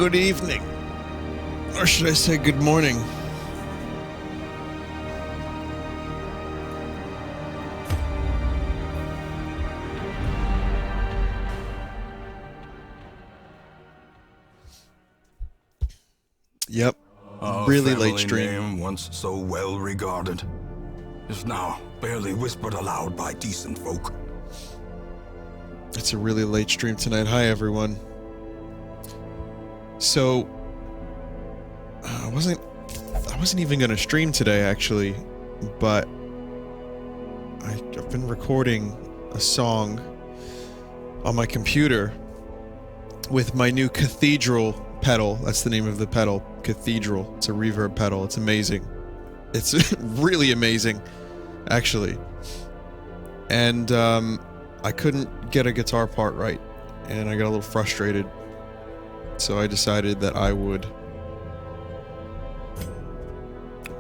good evening. Or should I say good morning? Yep. Really late stream. Name, once so well regarded, is now barely whispered aloud by decent folk. It's a really late stream tonight. Hi, everyone. So, I wasn't even gonna stream today, actually, but I've been recording a song on my computer with my new Cathedral pedal. That's the name of the pedal, Cathedral. It's a reverb pedal. It's amazing. It's really amazing, actually. And I couldn't get a guitar part right, and I got a little frustrated. So I decided that I would...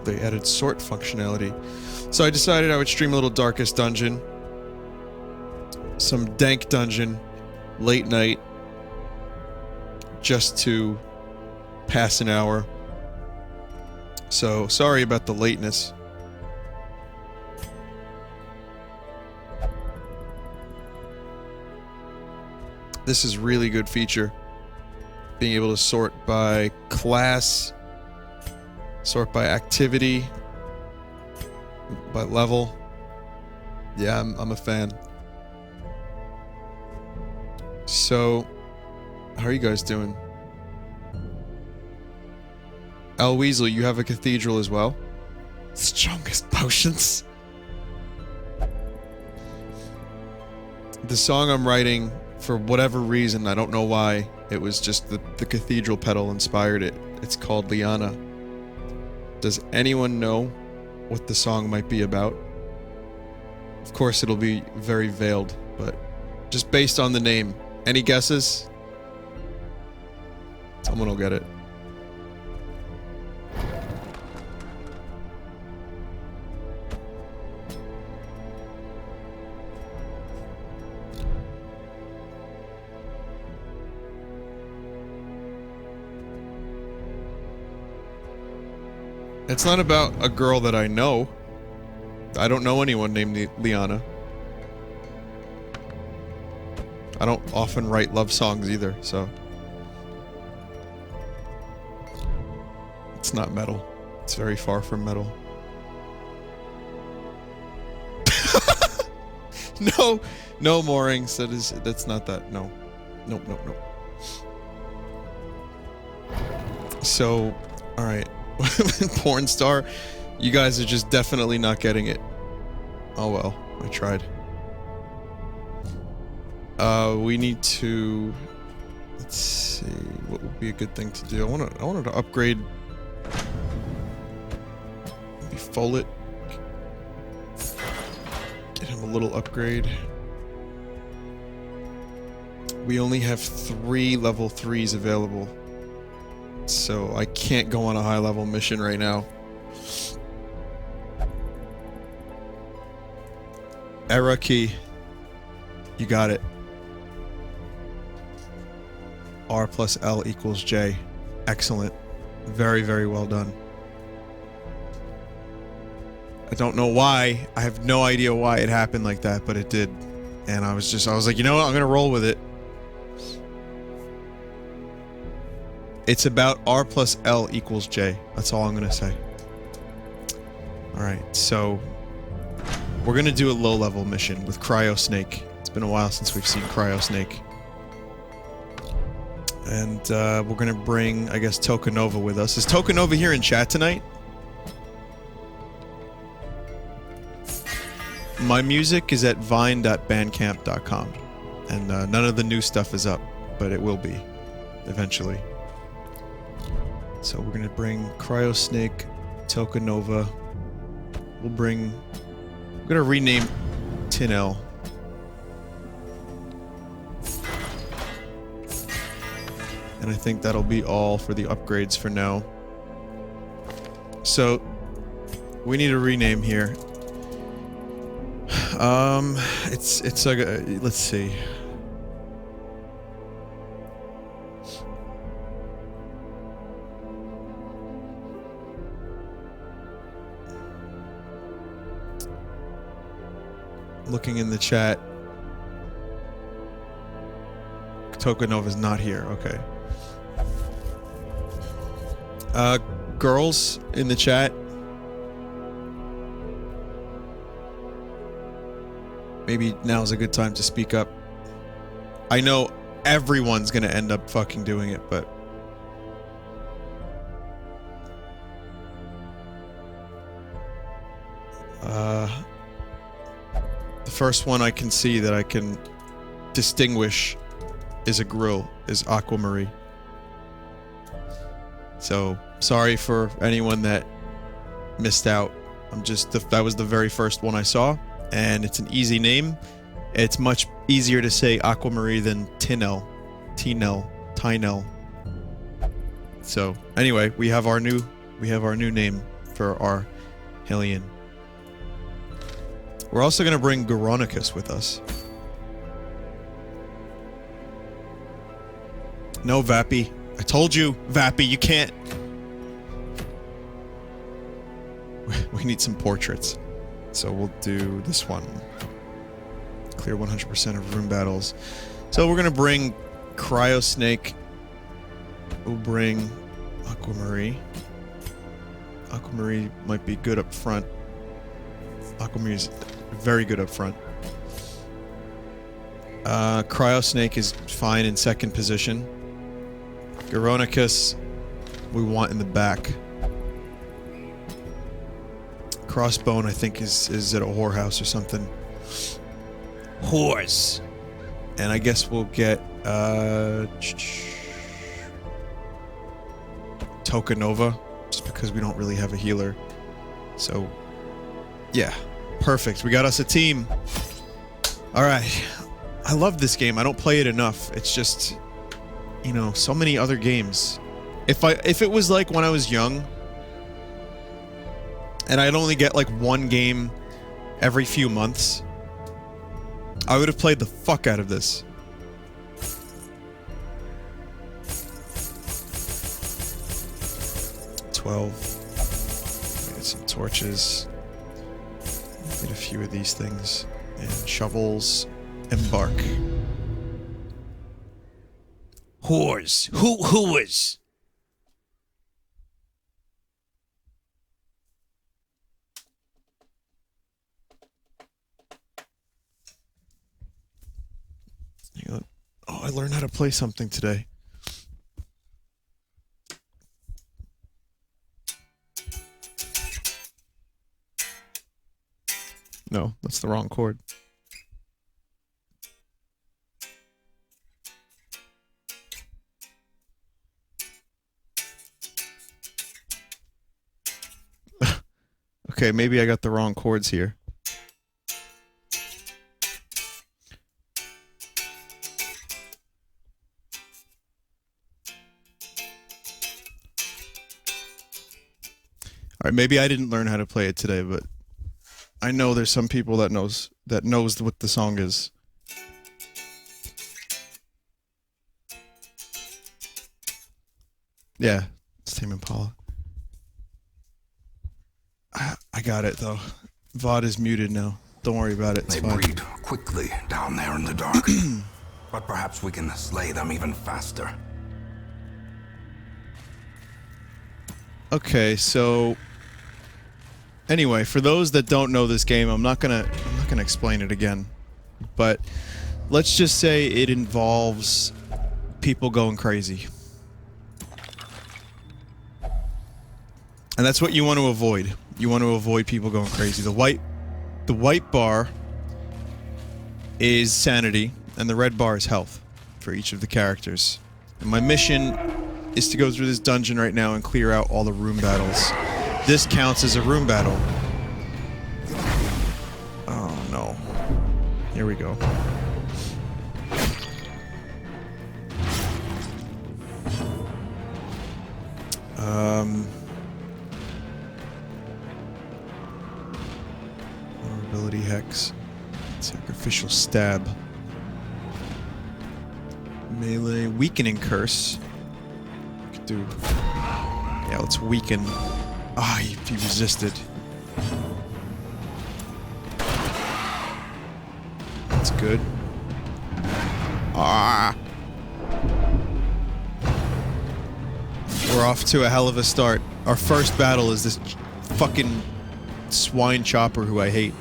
They added sort functionality. So I decided I would stream a little Darkest Dungeon. Some dank dungeon, late night, just to pass an hour. So, sorry about the lateness. This is really good feature. Being able to sort by class, sort by activity, by level. Yeah, I'm a fan. So, how are you guys doing? Al Weasel, you have a cathedral as well? Strongest potions. The song I'm writing, for whatever reason, I don't know why, it was just the cathedral pedal inspired it. It's called Liana. Does anyone know what the song might be about? Of course, it'll be very veiled, but just based on the name. Any guesses? Someone will get it. It's not about a girl that I know. I don't know anyone named Liana. I don't often write love songs either, so... It's not metal. It's very far from metal. No moorings. That's not that. No. Nope. So, alright. Porn star, you guys are just definitely not getting it. Oh well, I tried. We need to... Let's see, what would be a good thing to do? I wanted to upgrade... Maybe Follett. Get him a little upgrade. We only have 3 level 3s available. So I can't go on a high level mission right now. Era key. You got it. R plus L equals J. Excellent. Very, very well done. I don't know why. I have no idea why it happened like that, but it did. And I was like, you know what? I'm gonna roll with it. It's about R plus L equals J. That's all I'm gonna say. Alright, so... We're gonna do a low-level mission with Cryo Snake. It's been a while since we've seen Cryo Snake. And, we're gonna bring, I guess, Tokanova with us. Is Tokanova here in chat tonight? My music is at vine.bandcamp.com. And, none of the new stuff is up, but it will be. Eventually. So we're gonna bring Cryo Snake, Tokanova. We'll bring... I'm gonna rename Tinel. And I think that'll be all for the upgrades for now. So, we need a rename here. It's like a... Let's see. Looking in the chat. Tokanova's not here. Okay. Girls in the chat. Maybe now's a good time to speak up. I know everyone's gonna end up fucking doing it, but... the first one I can see that I can distinguish is a grill, is Aquamarine. So, sorry for anyone that missed out. That was the very first one I saw, and it's an easy name. It's much easier to say Aquamarine than Tinel. Tinel. So, anyway, we have our new name for our Hellion. We're also gonna bring Goronicus with us. No, Vappy. I told you, Vappy, you can't. We need some portraits. So we'll do this one. Clear 100% of room battles. So we're gonna bring Cryo Snake. We'll bring Aquamarine. Aquamarine might be good up front. Aquamarine's very good up front. Cryo Snake is fine in second position. Goronicus, we want in the back. Crossbone, I think, is at a whorehouse or something. Horse! And I guess we'll get, Tokanova, just because we don't really have a healer. So, yeah. Perfect. We got us a team. Alright. I love this game. I don't play it enough. It's just... you know, so many other games. If it was like when I was young, and I'd only get like one game every few months, I would have played the fuck out of this. Get some torches. Get a few of these things. And shovels. Embark. Whores. Whores? Oh, I learned how to play something today. No, that's the wrong chord. Okay, maybe I got the wrong chords here. Alright, maybe I didn't learn how to play it today, but I know there's some people that knows what the song is. Yeah, it's Tame Impala. I got it though. VOD is muted now. Don't worry about it. It's they fine. breed quickly down there in the dark, but perhaps we can slay them even faster. Okay, so anyway, for those that don't know this game, I'm not gonna explain it again. But let's just say it involves people going crazy. And that's what you want to avoid. You want to avoid people going crazy. The white bar is sanity, and the red bar is health for each of the characters. And my mission is to go through this dungeon right now and clear out all the room battles. This counts as a room battle. Oh no. Here we go. Vulnerability hex. Sacrificial stab. Melee weakening curse. We could do. Yeah, let's weaken. Ah, he resisted. good. Ah! We're off to a hell of a start. Our first battle is this fucking swine chopper who I hate.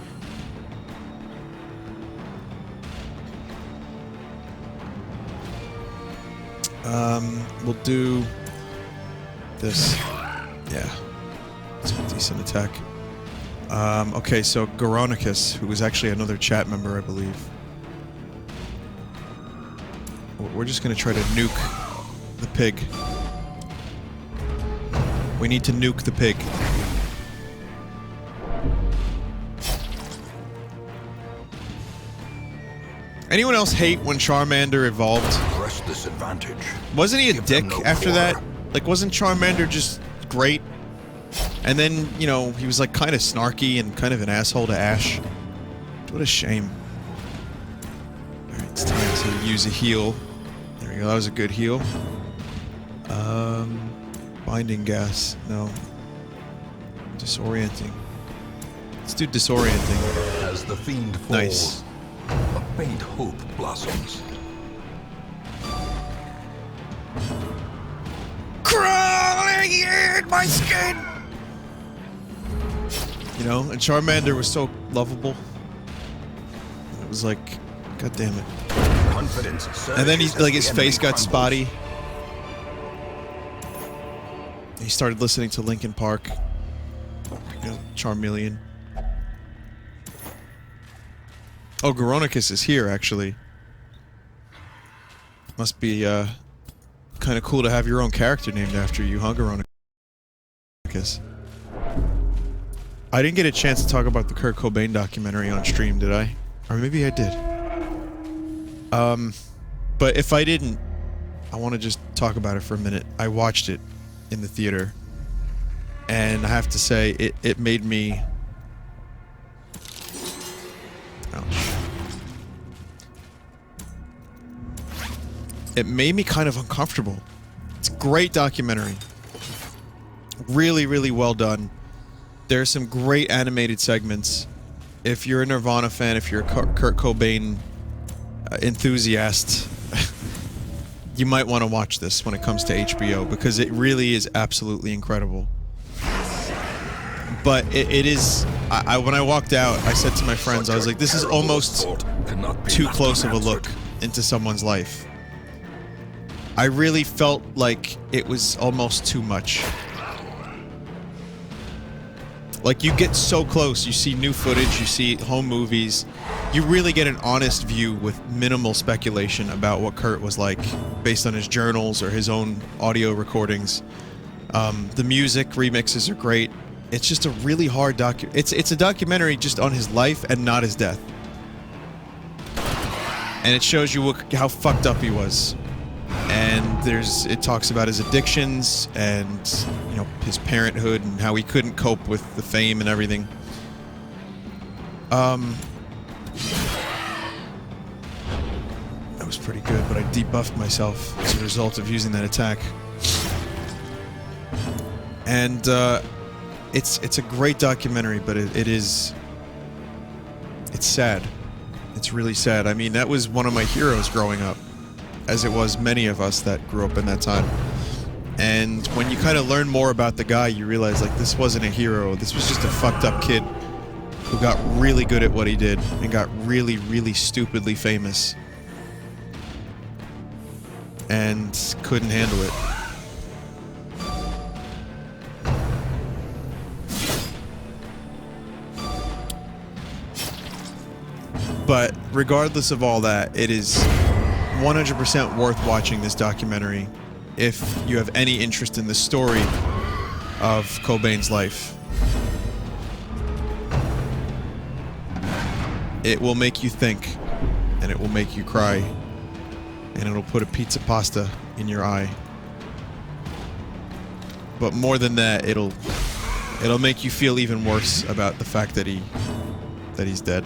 We'll do this. Yeah. It's a decent attack. Okay, so Goronicus, who was actually another chat member, I believe. We're just gonna try to nuke the pig. We need to nuke the pig. Anyone else hate when Charmander evolved? Press this advantage. Wasn't he a Give dick them no after quarter. that? Like, wasn't Charmander just great? And then, you know, he was like kind of snarky and kind of an asshole to Ash. What a shame. Alright, it's time to use a heal. There we go, that was a good heal. Binding gas. No. Disorienting. Let's do disorienting. As the fiend falls, Nice. a faint hope blossoms. Crawling in my skin! You know, and Charmander was so lovable. It was like, god damn it. Confidence And then he, surges like, as his the face enemy got crumbles. spotty. He started listening to Linkin Park. You know, Charmeleon. Oh, Goronicus is here, actually. Must be, kind of cool to have your own character named after you, huh, Goronicus? I didn't get a chance to talk about the Kurt Cobain documentary on stream, did I? Or maybe I did. But if I didn't, I want to just talk about it for a minute. I watched it in the theater, and I have to say, it made me... Ouch. It made me kind of uncomfortable. It's a great documentary. Really, really well done. There's some great animated segments. If you're a Nirvana fan, if you're a Kurt Cobain enthusiast, you might want to watch this when it comes to HBO, because it really is absolutely incredible. But it is... when I walked out, I said to my friends, I was like, this is almost too close of a look into someone's life. I really felt like it was almost too much. Like, you get so close, you see new footage, you see home movies, you really get an honest view with minimal speculation about what Kurt was like, based on his journals or his own audio recordings. The music remixes are great. It's just a really hard it's a documentary just on his life and not his death. And it shows you how fucked up he was. And it talks about his addictions and, you know, his parenthood and how he couldn't cope with the fame and everything. That was pretty good, but I debuffed myself as a result of using that attack. And, it's a great documentary, but it's sad. It's really sad. I mean, that was one of my heroes growing up, as it was many of us that grew up in that time. And when you kind of learn more about the guy, you realize, like, this wasn't a hero. This was just a fucked up kid who got really good at what he did and got really, really stupidly famous. And couldn't handle it. But regardless of all that, it is 100% worth watching this documentary if you have any interest in the story of Cobain's life. It will make you think, and it will make you cry, and it'll put a pizza pasta in your eye. But more than that, it'll make you feel even worse about the fact that he's dead.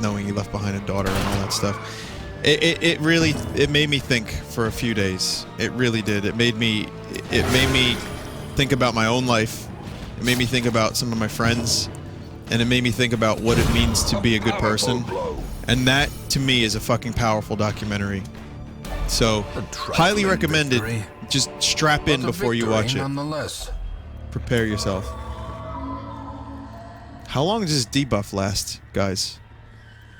Knowing he left behind a daughter and all that stuff. It really made me think for a few days. It really did. It made me think about my own life. It made me think about some of my friends. and it made me think about what it means to be a good person. And that, to me, is a fucking powerful documentary. So, highly recommended. Just strap in before you watch it. Nonetheless. Prepare yourself. How long does this debuff last, guys?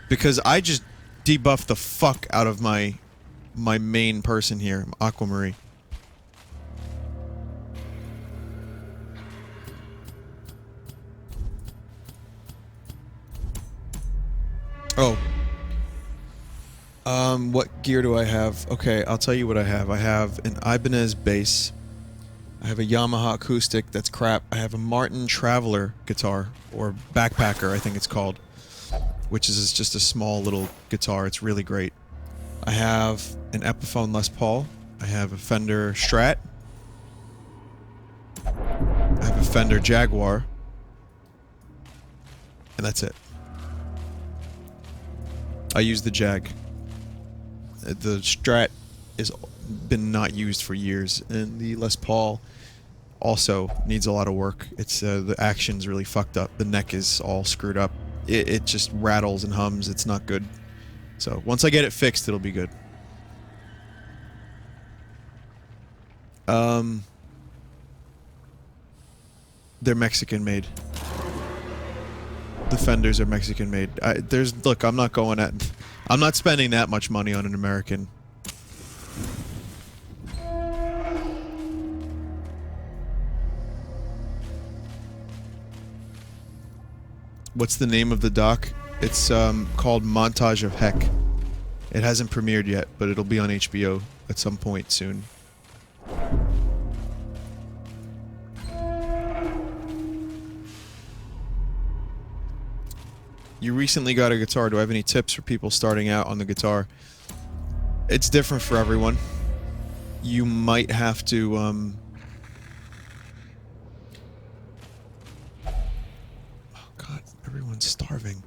Because I just debuffed the fuck out of my main person here, Aquamarine. Oh. What gear do I have? Okay, I'll tell you what I have. I have an Ibanez bass. I have a Yamaha acoustic that's crap. I have a Martin Traveler guitar, or Backpacker, I think it's called, which is just a small little guitar. It's really great. I have an Epiphone Les Paul. I have a Fender Strat. I have a Fender Jaguar. And that's it. I use the Jag. The Strat has been not used for years, and the Les Paul also needs a lot of work. It's the action's really fucked up. The neck is all screwed up. It just rattles and hums. It's not good. So once I get it fixed, it'll be good. They're Mexican made. The Fenders are Mexican made. Look, I'm not spending that much money on an American. What's the name of the doc? It's called Montage of Heck. It hasn't premiered yet, but it'll be on HBO at some point soon. You recently got a guitar. Do I have any tips for people starting out on the guitar? It's different for everyone. You might have to, oh God, everyone's starving.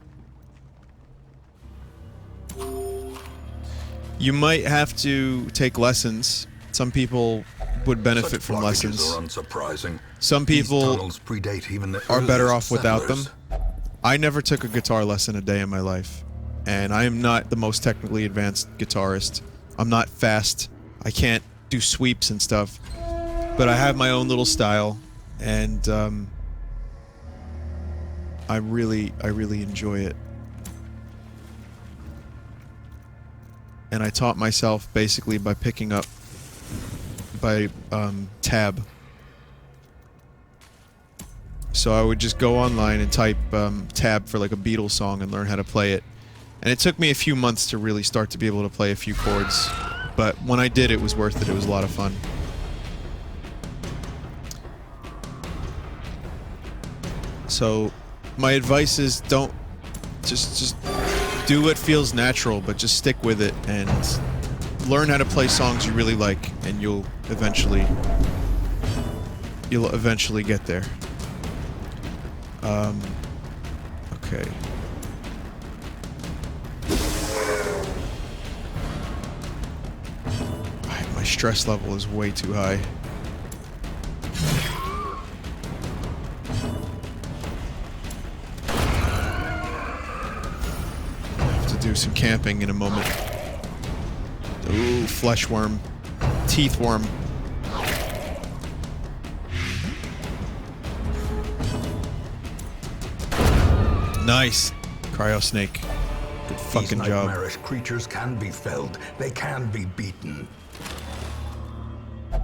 You might have to take lessons. Some people would benefit from lessons. Some people are better off without them. I never took a guitar lesson a day in my life, and I am not the most technically advanced guitarist. I'm not fast. I can't do sweeps and stuff, but I have my own little style, and I really enjoy it. And I taught myself basically by picking up by tab. So I would just go online and type tab for like a Beatles song and learn how to play it. And it took me a few months to really start to be able to play a few chords. But when I did, it was worth it. It was a lot of fun. So my advice is don't just do what feels natural, but just stick with it and learn how to play songs you really like, and you'll eventually get there. Okay. My stress level is way too high. I have to do some camping in a moment. Ooh, flesh worm. Teeth worm. Nice. Cryo snake. Good fucking job. These nightmarish creatures can be felled. They can be beaten. Okay,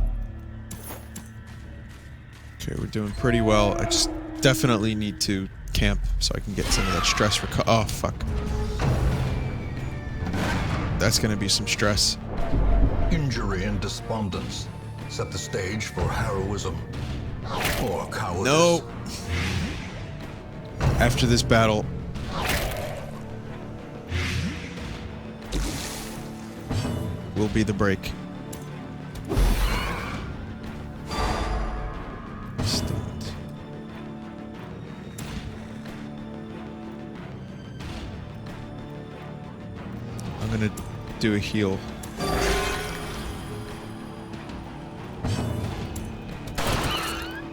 we're doing pretty well. I just definitely need to camp so I can get some of that stress oh, fuck. That's gonna be some stress. Injury and despondence set the stage for heroism or cowardice. No. After this battle, will be the break. Stunned. I'm gonna do a heal.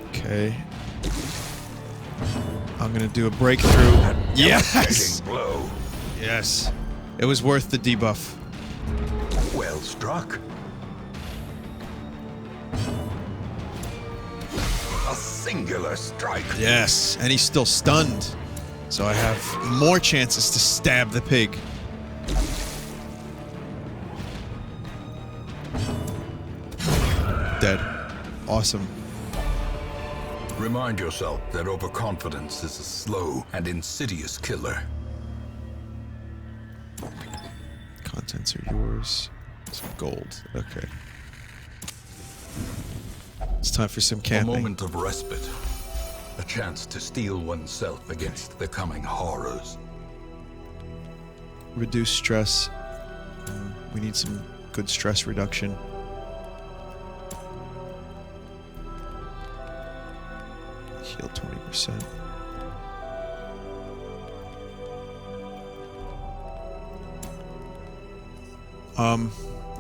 Okay. I'm gonna do a breakthrough. Yes! Devastating blow. Yes. It was worth the debuff. Well struck. A singular strike. Yes, and he's still stunned. So I have more chances to stab the pig. Dead. Awesome. Remind yourself that overconfidence is a slow and insidious killer. Contents are yours. Some gold. Okay. It's time for some A camping. moment of respite. A chance to steel oneself against the coming horrors. Reduce stress. We need some good stress reduction. Heal 20%.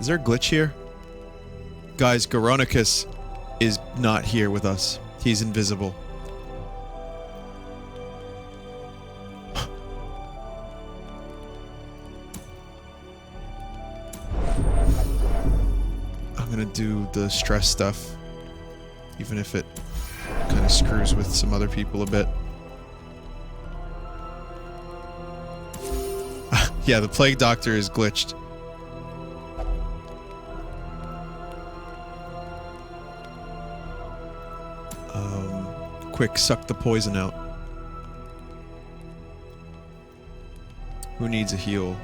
Is there a glitch here? Guys, Garonicus is not here with us. He's invisible. I'm gonna do the stress stuff, even if it kind of screws with some other people a bit. Yeah, the Plague Doctor is glitched. Quick, suck the poison out. Who needs a heal?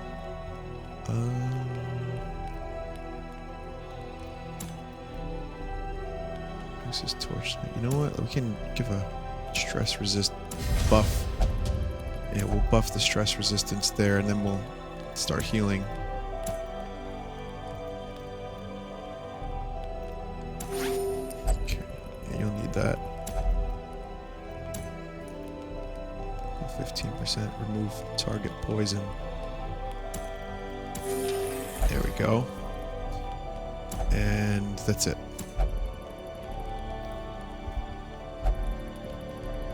This is torch. You know what? We can give a stress resist buff. Yeah, we'll buff the stress resistance there, and then we'll start healing. Okay, yeah, you'll need that. 15% remove target poison. There we go. And that's it.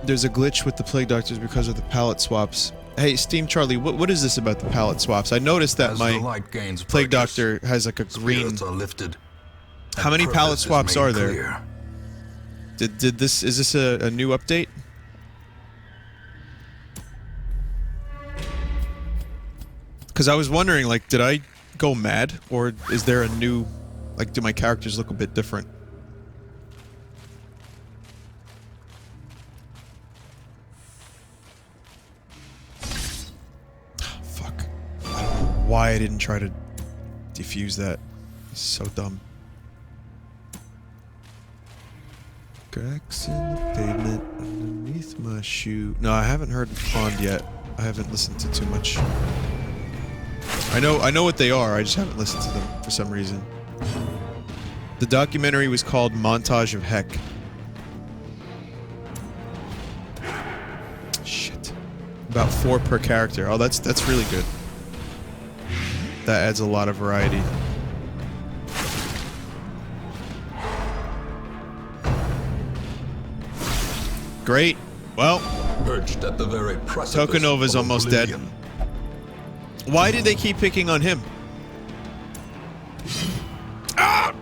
There's a glitch with the Plague Doctors because of the palette swaps. Hey, Steam Charlie, what is this about the palette swaps? I noticed that my Plague Doctor has like a green... Lifted, how many palette swaps are there? Did this... Is this a new update? Because I was wondering, like, did I go mad? Or is there a new... Like, do my characters look a bit different? Fuck. I don't know why I didn't try to defuse that. It's so dumb. Cracks in the pavement underneath my shoe. No, I haven't heard Pond yet. I haven't listened to too much. I know what they are, I just haven't listened to them for some reason. The documentary was called Montage of Heck. Shit. About 4 per character. Oh, that's really good. That adds a lot of variety. Great. Well, perched at the very precipice Tokunova's of almost oblivion. dead. Why did they keep picking on him? Ah!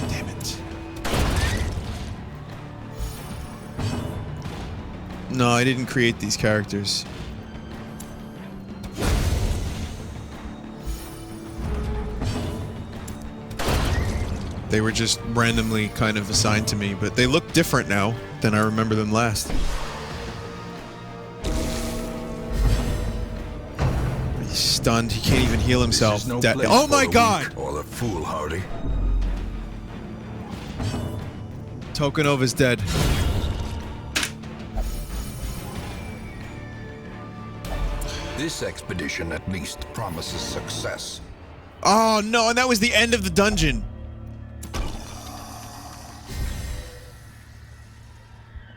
Damn it. No, I didn't create these characters. They were just randomly kind of assigned to me, but they look different now than I remember them last. He's stunned. He can't even heal himself. No oh my god! Or the foolhardy. Tokunova's dead. This expedition at least promises success. Oh no, and that was the end of the dungeon.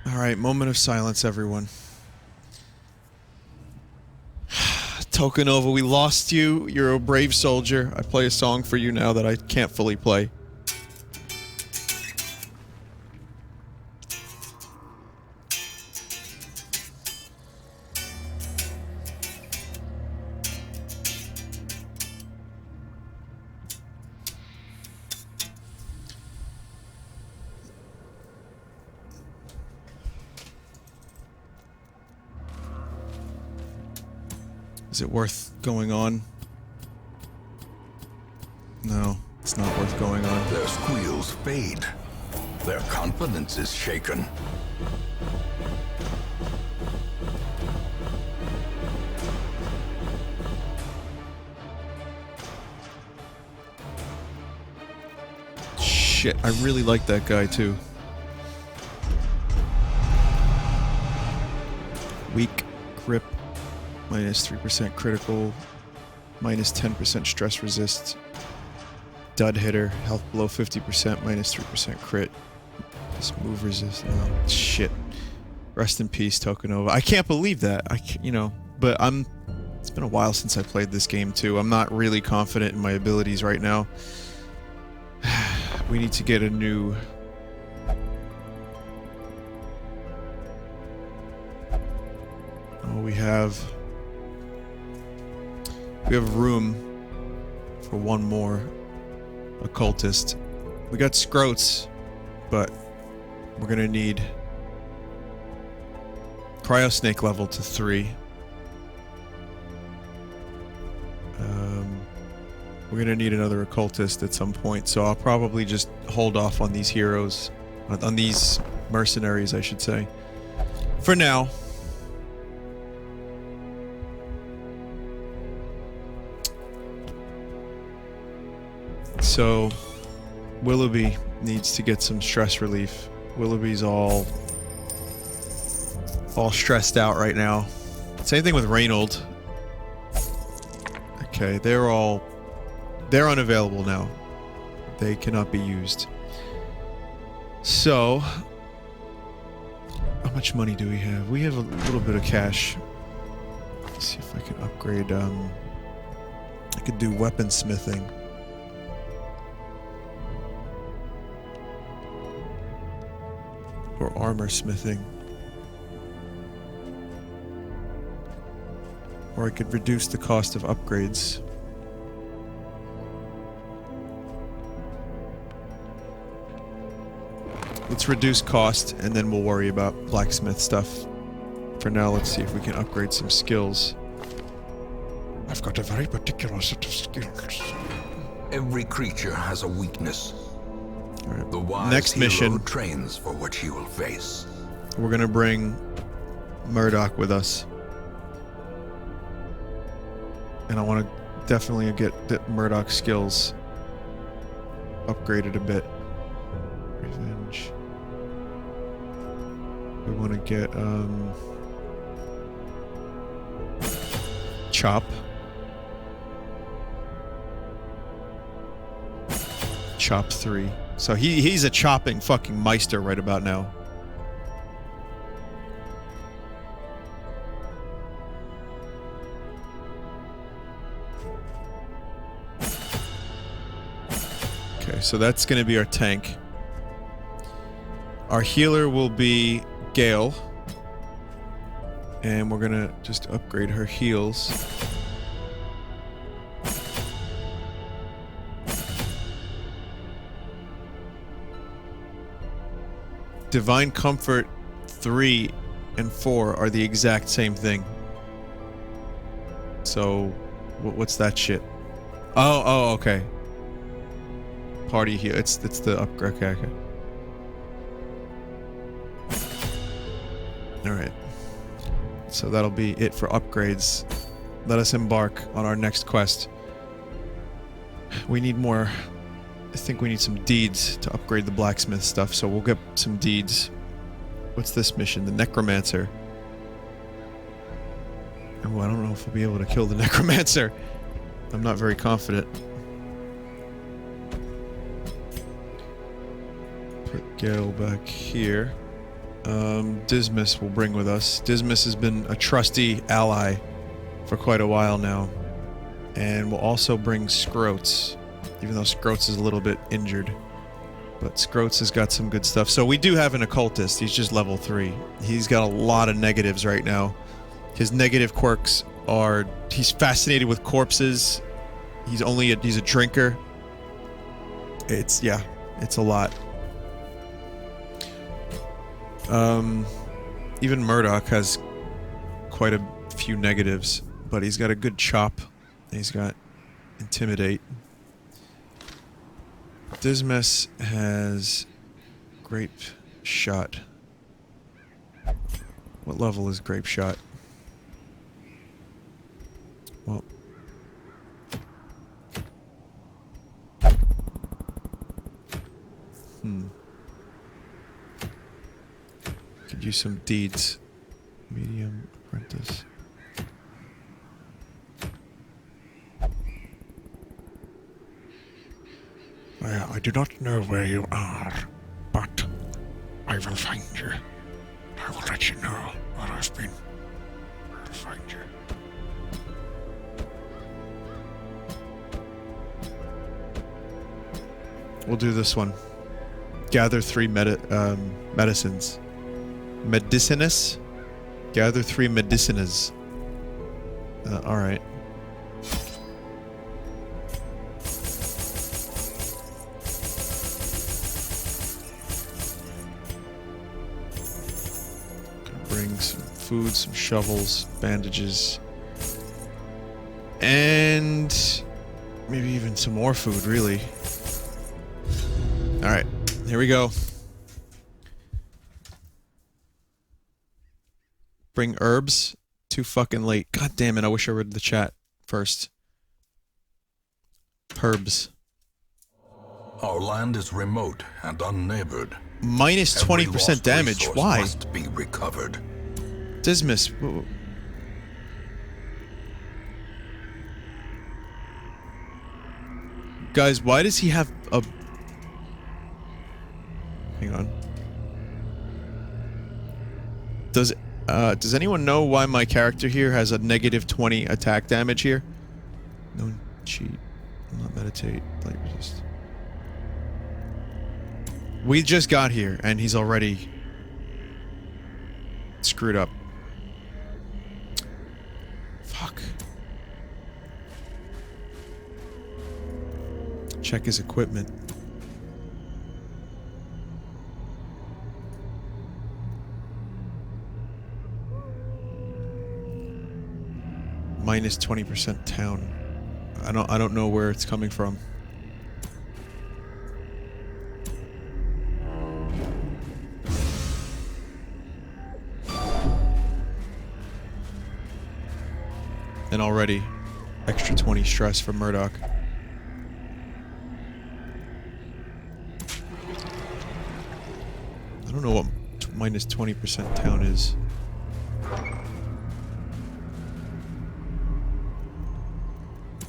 Alright, moment of silence, everyone. Tokunova, we lost you. You're a brave soldier. I play a song for you now that I can't fully play. Is it worth going on? No, it's not worth going on. Their squeals fade. Their confidence is shaken. Shit, I really like that guy too. Weak grip, minus 3% critical, minus 10% stress resist. Dud hitter, health below 50%, minus 3% crit. Just move resist. Oh, shit. Rest in peace, Tokunova. I can't believe that. But it's been a while since I played this game too. I'm not really confident in my abilities right now. We need to get a new... Oh, we have room for one more occultist. We got Scroats, but we're gonna need Cryosnake level to 3. We're gonna need another occultist at some point, so I'll probably just hold off on these heroes, on these mercenaries, I should say, for now. So, Willoughby needs to get some stress relief. Willoughby's all stressed out right now. Same thing with Reynold. Okay, they're unavailable now. They cannot be used. So, how much money do we have? We have a little bit of cash. Let's see if I can upgrade, I could do weaponsmithing. Or armor smithing. Or I could reduce the cost of upgrades. Let's reduce cost, and then we'll worry about blacksmith stuff. For now, let's see if we can upgrade some skills. I've got a very particular set of skills. Every creature has a weakness. All right. The wise Next hero mission, trains for what he will face. we're gonna bring Murdoch with us. And I want to definitely get Murdoch's skills upgraded a bit. Revenge. We want to get Chop. Chop 3. So he's a chopping fucking meister right about now. Okay, so that's going to be our tank. Our healer will be Gale. And we're going to just upgrade her heals. Divine Comfort 3 and 4 are the exact same thing. So, what's that shit? Oh, okay. Party heal. It's the upgrade. Okay. Alright. So that'll be it for upgrades. Let us embark on our next quest. We need more... I think we need some deeds to upgrade the blacksmith stuff, so we'll get some deeds. What's this mission? The Necromancer. Oh, I don't know if we'll be able to kill the Necromancer. I'm not very confident. Put Gale back here. Dismas we'll bring with us. Dismas has been a trusty ally for quite a while now. And we'll also bring Scroats, even though Scroats is a little bit injured. But Scroats has got some good stuff. So we do have an occultist. He's just level 3. He's got a lot of negatives right now. His negative quirks are... He's fascinated with corpses. He's a drinker. It's a lot. Even Murdoch has quite a few negatives. but he's got a good chop. He's got Intimidate. Dismas has Grape Shot. What level is Grape Shot? Well... Could use some deeds. Medium Apprentice. Well, I do not know where you are, but I will find you. I will let you know where I've been. I'll find you. We'll do this one. Gather 3 medicines. Medicinas? Gather 3 medicinas. Alright. Bring some food, some shovels, bandages, and maybe even some more food, really. Alright, here we go. Bring herbs. Too fucking late. God damn it, I wish I read the chat first. Herbs. Our land is remote and unneighbored. Minus 20% damage. Why? Must be recovered. Dismas. Guys, why does he have a... Hang on. Does anyone know why my character here has a negative 20 attack damage here? No cheat. Will not meditate. Light resist. We just got here, and he's already screwed up. Fuck. Check his equipment. Minus 20% town. I don't know where it's coming from. And already extra 20 stress for Murdoch. I don't know what minus 20% town is.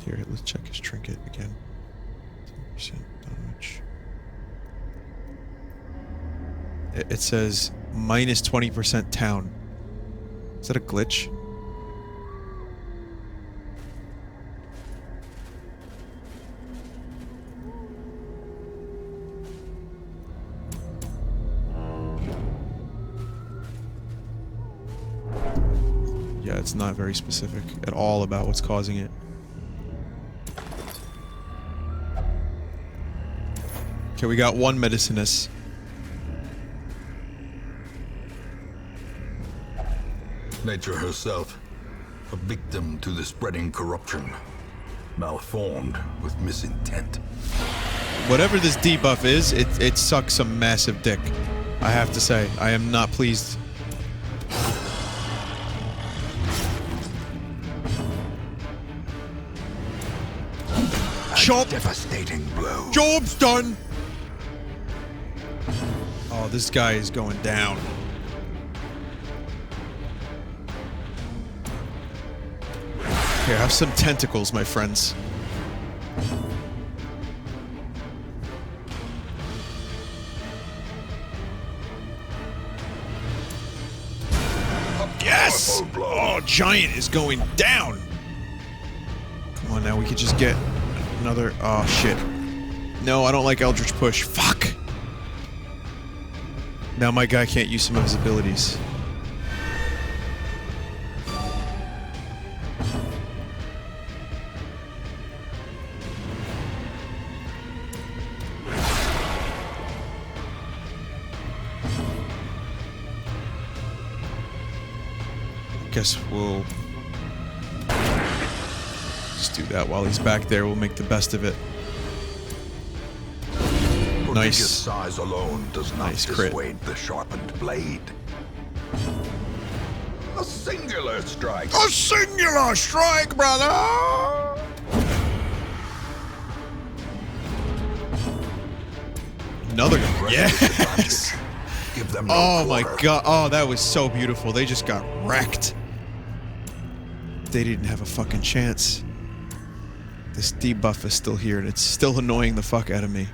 Here, let's check his trinket again. 10% damage. It says minus 20% town. Is that a glitch? Yeah, it's not very specific at all about what's causing it. Okay, we got one medicinus. Nature herself, a victim to the spreading corruption, malformed with misintent. Whatever this debuff is, it sucks some massive dick. I have to say, I am not pleased. Job! Devastating blow. Job's done! Oh, this guy is going down. Here, have some tentacles, my friends. Yes! Oh, Giant is going down! Come on now, we could just get another... Oh, shit. No, I don't like Eldritch Push. Fuck! Now my guy can't use some of his abilities. Guess we'll Just do that while he's back there. We'll make the best of it. Prodigious Nice. size alone does not Nice crit. dissuade the sharpened blade. A singular strike. A singular strike, brother! Another one. Yes! Give them no Oh my quarter. god. Oh, that was so beautiful. They just got wrecked. They didn't have a fucking chance. This debuff is still here, and it's still annoying the fuck out of me.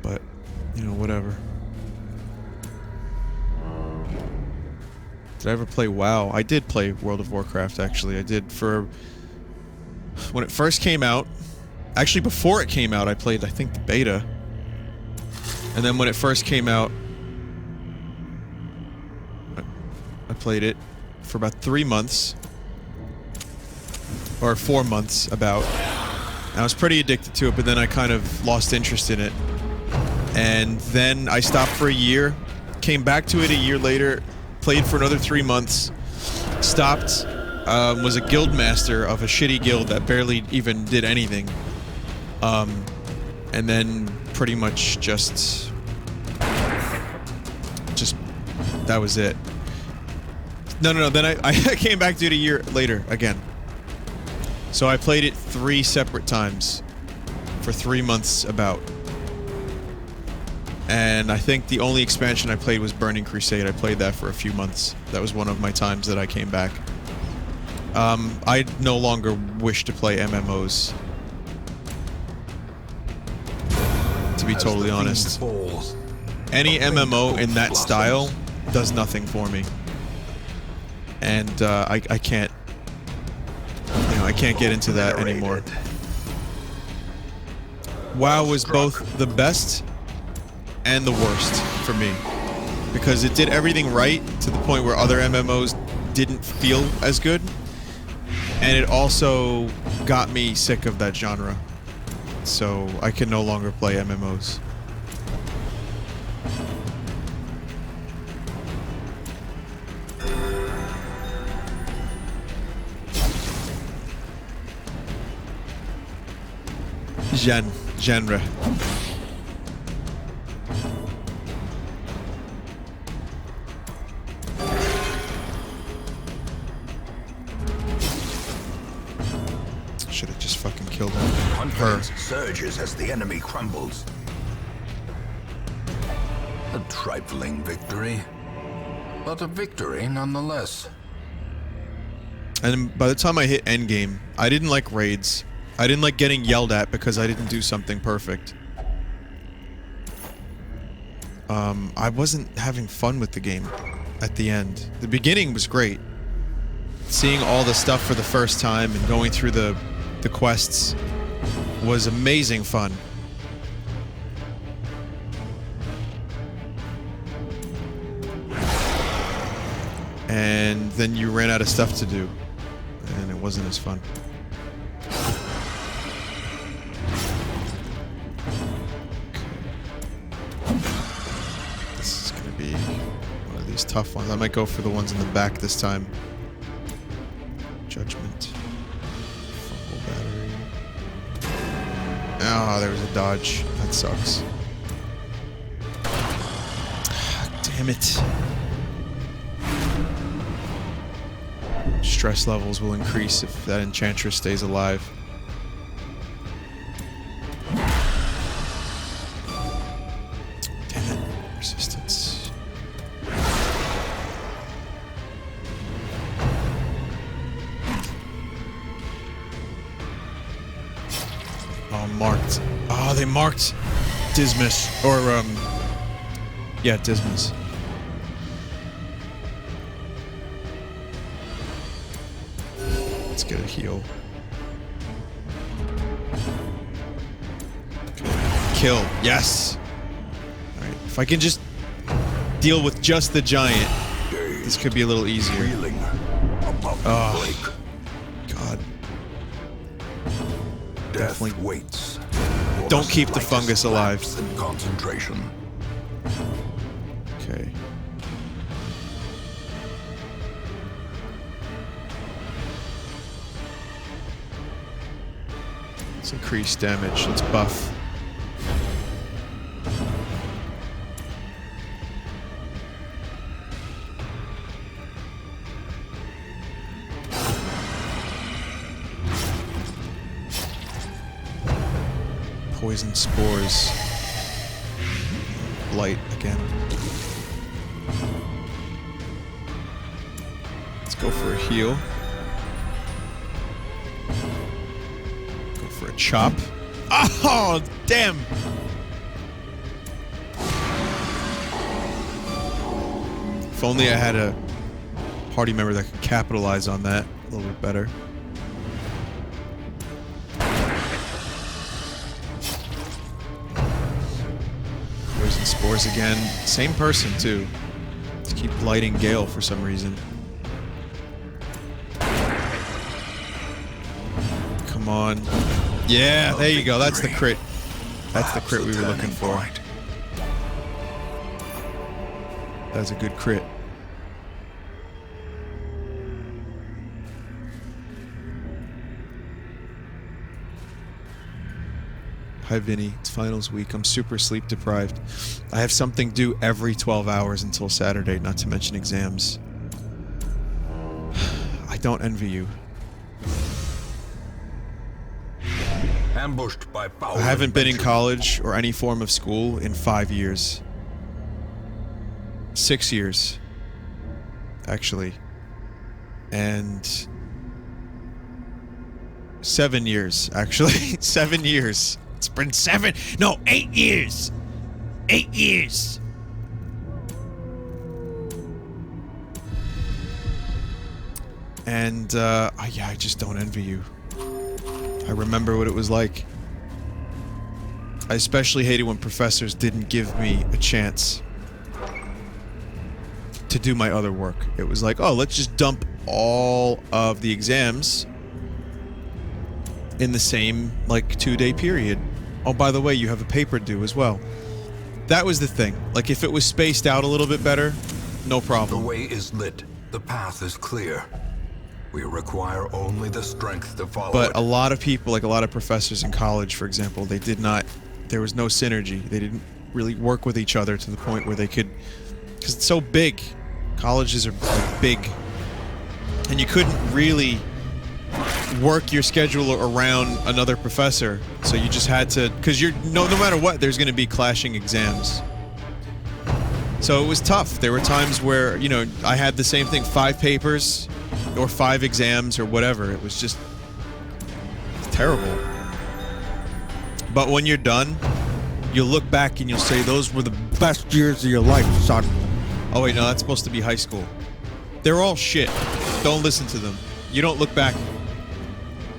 But, you know, whatever. Did I ever play WoW? I did play World of Warcraft, actually. I did for... When it first came out... Actually, before it came out, I played, I think, the beta. And then when it first came out... I played it for about 3 months. Or 4 months, about. I was pretty addicted to it, but then I kind of lost interest in it. And then I stopped for a year, came back to it a year later, played for another 3 months, stopped, was a guild master of a shitty guild that barely even did anything. And then pretty much just that was it. No, then I came back to it a year later again. So I played it 3 separate times for 3 months about. And I think the only expansion I played was Burning Crusade. I played that for a few months. That was one of my times that I came back. I no longer wish to play MMOs. To be totally honest. Any MMO in that style does nothing for me. And I can't, you know, I can't get into that anymore. WoW was both the best and the worst for me, because it did everything right to the point where other MMOs didn't feel as good, and it also got me sick of that genre, so I can no longer play MMOs. Genre. Should have just fucking killed her. Confidence surges as the enemy crumbles. A trifling victory, but a victory nonetheless. And by the time I hit endgame, I didn't like raids. I didn't like getting yelled at because I didn't do something perfect. I wasn't having fun with the game at the end. The beginning was great. Seeing all the stuff for the first time and going through the quests was amazing fun. And then you ran out of stuff to do, and it wasn't as fun. This is gonna be one of these tough ones. I might go for the ones in the back this time. Judgment. Fumble battery. Ah, there was a dodge. That sucks. Damn it. Stress levels will increase if that enchantress stays alive. Damn it. Resistance. Oh, marked. Oh, they marked Dismas. Or, yeah, Dismas. Let's get a heal. Kill. Yes! Alright, if I can just deal with just the giant, this could be a little easier. Oh, God. Definitely waits. Don't keep the fungus alive. Concentration. Okay. Let's increase damage. Let's buff. Poison spores. Blight again. Let's go for a heal. Go for a chop. Oh, damn! If only I had a party member that could capitalize on that a little bit better. Poison spores again. Same person, too. Just keep blighting Gale for some reason. Come on. Yeah, there you go. That's the crit. That's the crit we were looking for. That's a good crit. Hi, Vinny. It's finals week. I'm super sleep deprived. I have something due every 12 hours until Saturday, not to mention exams. I don't envy you. Ambushed by foul I haven't been in adventure. college or any form of school in 5 years. 6 years. Actually. And 7 years, actually. 7 years. It's been 8 years. 8 years. And, yeah, I just don't envy you. I remember what it was like. I especially hated when professors didn't give me a chance to do my other work. It was like, oh, let's just dump all of the exams in the same, like, 2-day period. Oh, by the way, you have a paper due as well. That was the thing. Like, if it was spaced out a little bit better, no problem. The way is lit. The path is clear. We require only the strength to follow But it. a lot of people, like a lot of professors in college, for example, they did not... There was no synergy. They didn't really work with each other to the point where they could... Because it's so big. Colleges are like, big. And you couldn't really work your schedule around another professor. So you just had to... Because you're... No matter what, there's going to be clashing exams. So it was tough. There were times where, you know, I had the same thing. 5 papers... or 5 exams or whatever. It was just terrible. But when you're done, you'll look back and you'll say, those were the best years of your life, son. Oh wait, no, that's supposed to be high school. They're all shit. Don't listen to them. You don't look back.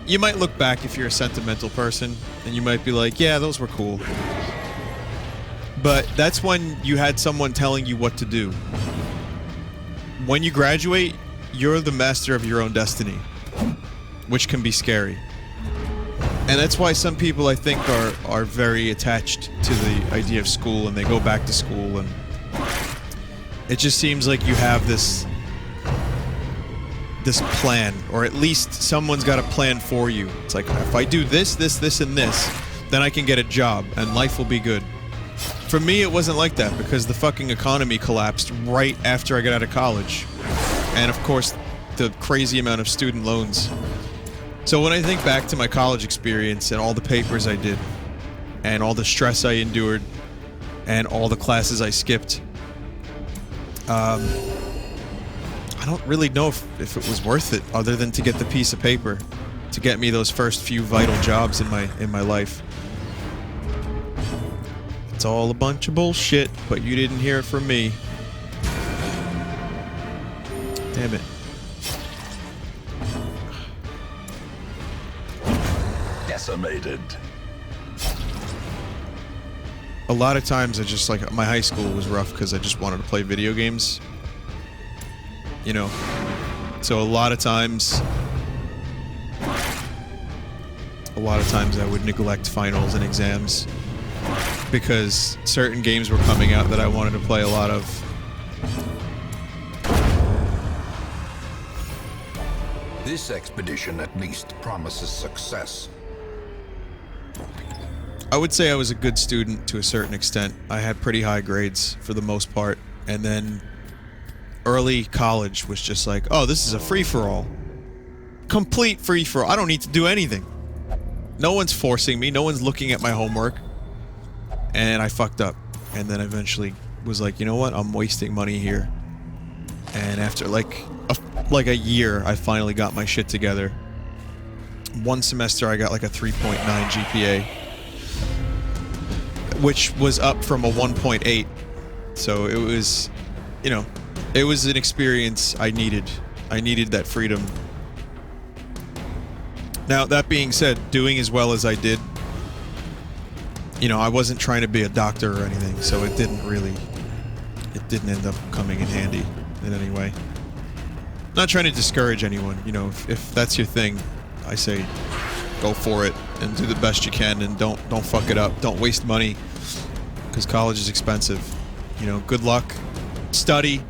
You might look back if you're a sentimental person, and you might be like, yeah, those were cool. But that's when you had someone telling you what to do. When you graduate, you're the master of your own destiny, which can be scary. And that's why some people, I think, are very attached to the idea of school, and they go back to school, and it just seems like you have this plan, or at least someone's got a plan for you. It's like, if I do this, this, this, and this, then I can get a job, and life will be good. For me, it wasn't like that, because the fucking economy collapsed right after I got out of college. And of course, the crazy amount of student loans. So when I think back to my college experience and all the papers I did, and all the stress I endured, and all the classes I skipped, I don't really know if it was worth it, other than to get the piece of paper, to get me those first few vital jobs in my life. It's all a bunch of bullshit, but you didn't hear it from me. Damn it. Decimated. A lot of times I just, like, my high school was rough because I just wanted to play video games. You know? So a lot of times I would neglect finals and exams because certain games were coming out that I wanted to play a lot of. This expedition at least promises success. I would say I was a good student to a certain extent. I had pretty high grades for the most part. And then early college was just like, oh, this is a free-for-all. Complete free-for-all. I don't need to do anything. No one's forcing me. No one's looking at my homework. And I fucked up. And then eventually was like, you know what? I'm wasting money here. And after like a year, I finally got my shit together. One semester, I got like a 3.9 GPA. Which was up from a 1.8. So it was, you know, it was an experience I needed. I needed that freedom. Now, that being said, doing as well as I did, you know, I wasn't trying to be a doctor or anything, so it didn't end up coming in handy in any way. Not trying to discourage anyone, you know, if that's your thing, I say go for it and do the best you can and don't fuck it up. Don't waste money, because college is expensive. You know, good luck. Study.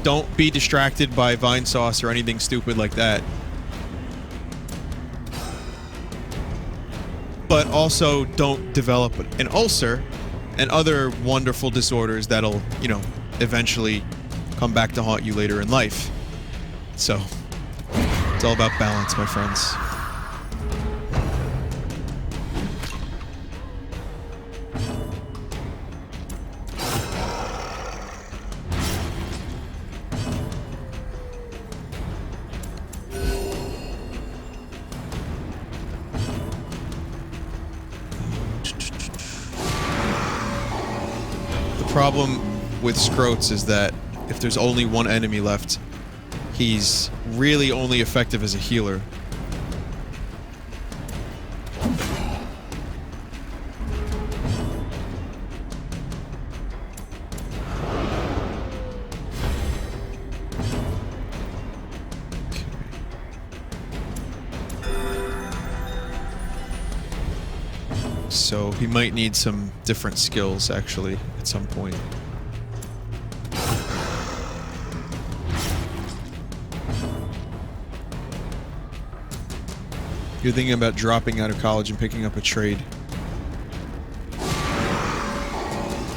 Don't be distracted by Vinesauce or anything stupid like that. But also don't develop an ulcer and other wonderful disorders that'll, you know, eventually come back to haunt you later in life. So, it's all about balance, my friends. The problem with Scroats is that if there's only one enemy left, he's really only effective as a healer. So he might need some different skills, actually, at some point. You're thinking about dropping out of college and picking up a trade.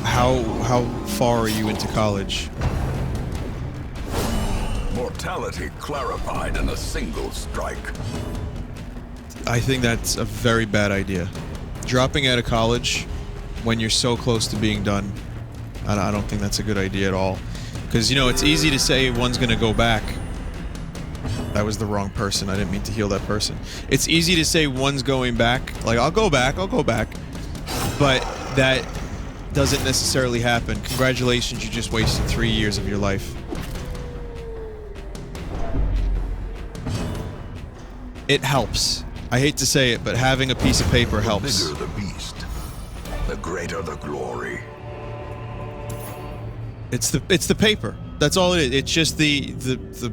How far are you into college? Mortality clarified in a single strike. I think that's a very bad idea. Dropping out of college when you're so close to being done, I don't think that's a good idea at all. Because, you know, it's easy to say one's going to go back. That was the wrong person. I didn't mean to heal that person. It's easy to say one's going back. Like, I'll go back. But that doesn't necessarily happen. Congratulations, you just wasted 3 years of your life. It helps. I hate to say it, but having a piece of paper helps. The bigger the beast, the greater the glory. It's the paper. That's all it is. It's just the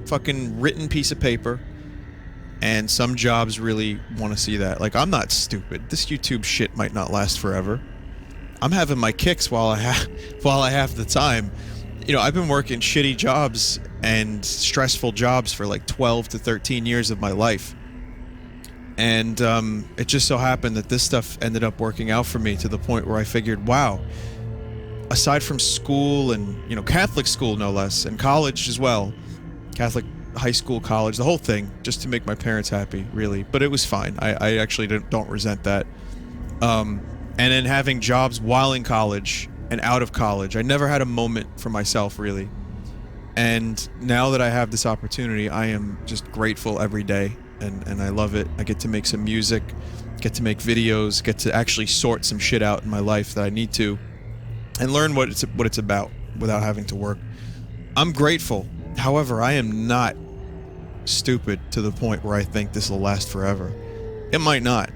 fucking written piece of paper. And some jobs really want to see that. Like, I'm not stupid. This YouTube shit might not last forever. I'm having my kicks while I have the time. You know, I've been working shitty jobs and stressful jobs for like 12 to 13 years of my life. And it just so happened that this stuff ended up working out for me to the point where I figured, wow, aside from school and, you know, Catholic school no less, and college as well, Catholic high school, college, the whole thing, just to make my parents happy, really. But it was fine. I actually don't resent that. And then having jobs while in college and out of college, I never had a moment for myself, really. And now that I have this opportunity, I am just grateful every day. And I love it. I get to make some music, get to make videos, get to actually sort some shit out in my life that I need to, and learn what it's about without having to work. I'm grateful. However, I am not stupid to the point where I think this will last forever. It might not.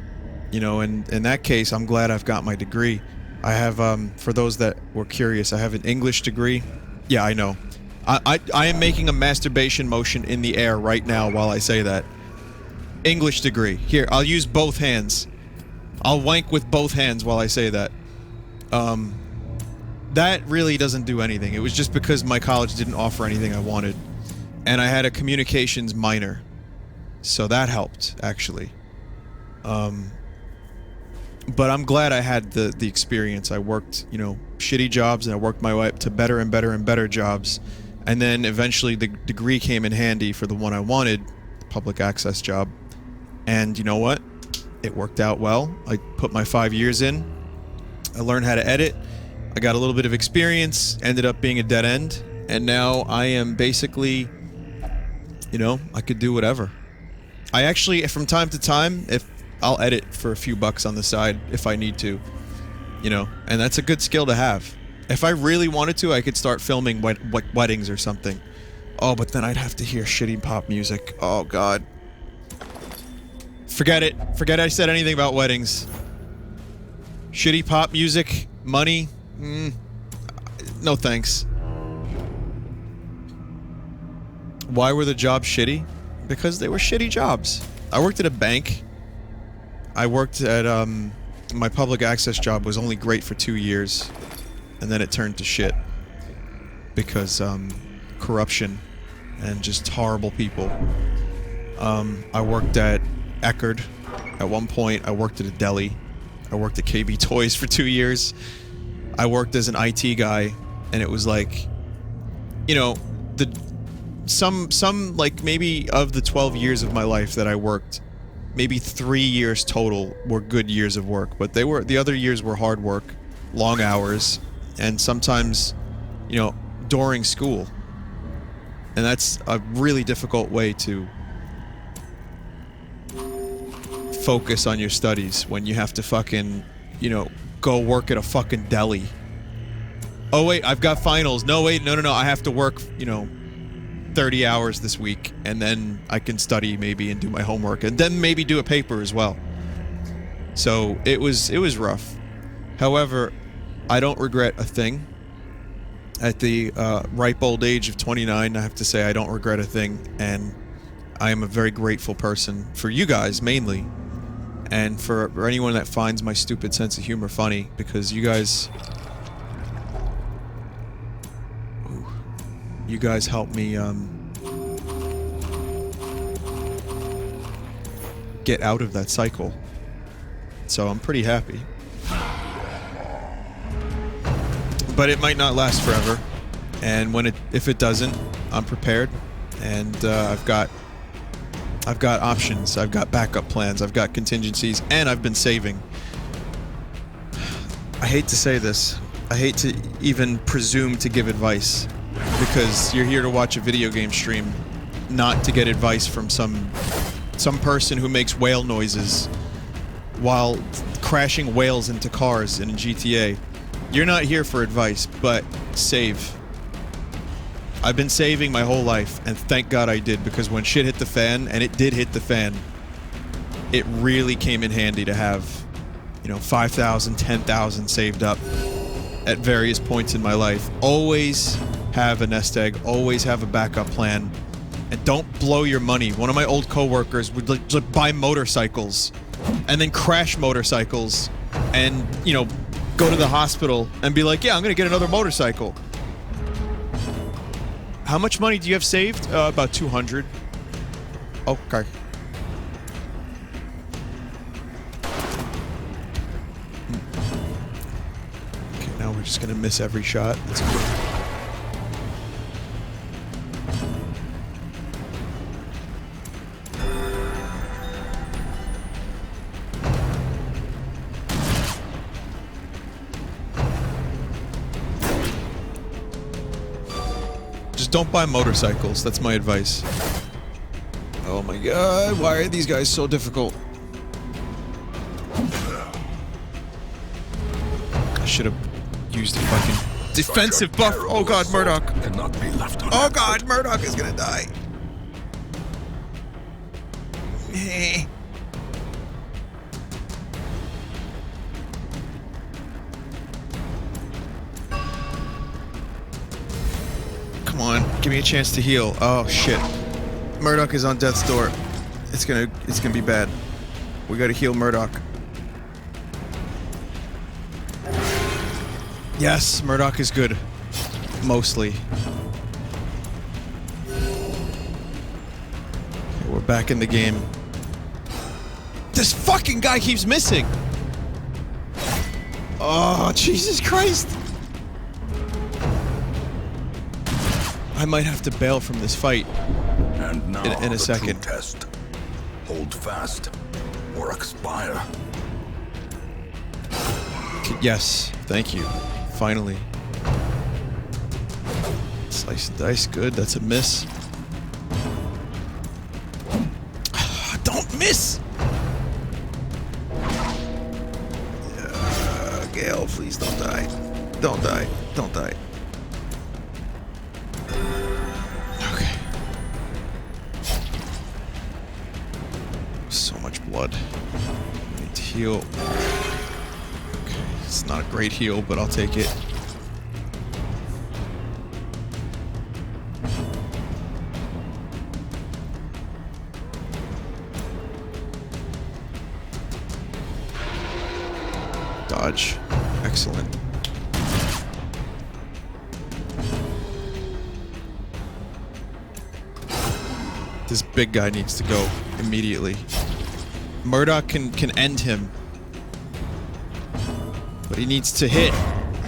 You know, and in that case, I'm glad I've got my degree. I have, for those that were curious, I have an English degree. Yeah, I know. I am making a masturbation motion in the air right now while I say that. English degree. Here, I'll use both hands. I'll wank with both hands while I say that. That really doesn't do anything. It was just because my college didn't offer anything I wanted. And I had a communications minor. So that helped, actually. But I'm glad I had the experience. I worked, you know, shitty jobs, and I worked my way up to better and better and better jobs. And then eventually the degree came in handy for the one I wanted, the public access job. And you know what? It worked out well. I put my 5 years in. I learned how to edit. I got a little bit of experience, ended up being a dead end. And now I am basically, you know, I could do whatever. I actually, from time to time, if I'll edit for a few bucks on the side if I need to, you know, and that's a good skill to have. If I really wanted to, I could start filming weddings or something. Oh, but then I'd have to hear shitty pop music. Oh, God. Forget it. Forget I said anything about weddings. Shitty pop music, money, no thanks. Why were the jobs shitty? Because they were shitty jobs. I worked at a bank. I worked at, my public access job was only great for 2 years. And then it turned to shit. Because, corruption and just horrible people. I worked at Eckerd. At one point, I worked at a deli. I worked at KB Toys for 2 years. I worked as an IT guy, and it was like, you know, some like maybe of the 12 years of my life that I worked, maybe 3 years total were good years of work, but the other years were hard work, long hours, and sometimes, you know, during school. And that's a really difficult way to focus on your studies when you have to fucking, you know, go work at a fucking deli. Oh wait, I've got finals. No wait, no, I have to work, you know, 30 hours this week, and then I can study maybe and do my homework, and then maybe do a paper as well. So it was rough. However, I don't regret a thing. At the ripe old age of 29, I have to say I don't regret a thing, and I am a very grateful person for you guys mainly, and for anyone that finds my stupid sense of humor funny, because you guys help me get out of that cycle. So I'm pretty happy. But it might not last forever, and if it doesn't, I'm prepared, and I've got options, I've got backup plans, I've got contingencies, and I've been saving. I hate to say this, I hate to even presume to give advice, because you're here to watch a video game stream, not to get advice from some person who makes whale noises while crashing whales into cars in GTA. You're not here for advice, but save. I've been saving my whole life, and thank God I did, because when shit hit the fan, and it did hit the fan, it really came in handy to have, you know, 5,000, 10,000 saved up at various points in my life. Always have a nest egg, always have a backup plan, and don't blow your money. One of my old coworkers would buy motorcycles, and then crash motorcycles, and, you know, go to the hospital and be like, yeah, I'm gonna get another motorcycle. How much money do you have saved? About 200. Okay. Okay, now we're just gonna miss every shot. That's good. Don't buy motorcycles. That's my advice. Oh my god, why are these guys so difficult? I should have used a fucking defensive buff. Oh god, Murdoch. Cannot be left oh god, Murdoch is gonna die. Come on, give me a chance to heal. Oh shit. Murdoch is on death's door. It's gonna be bad. We gotta heal Murdoch. Yes, Murdoch is good. Mostly. Okay, we're back in the game. This fucking guy keeps missing! Oh, Jesus Christ! I might have to bail from this fight And now in a the second. true test. Hold fast or expire. Yes, thank you. Finally. Slice and dice, good. That's a miss. Don't miss! Gale, please don't die. Don't die. Don't die. Okay. So much blood. I need to heal. Okay, it's not a great heal, but I'll take it. Dodge. Excellent. This big guy needs to go immediately. Murdoch can end him. But he needs to hit.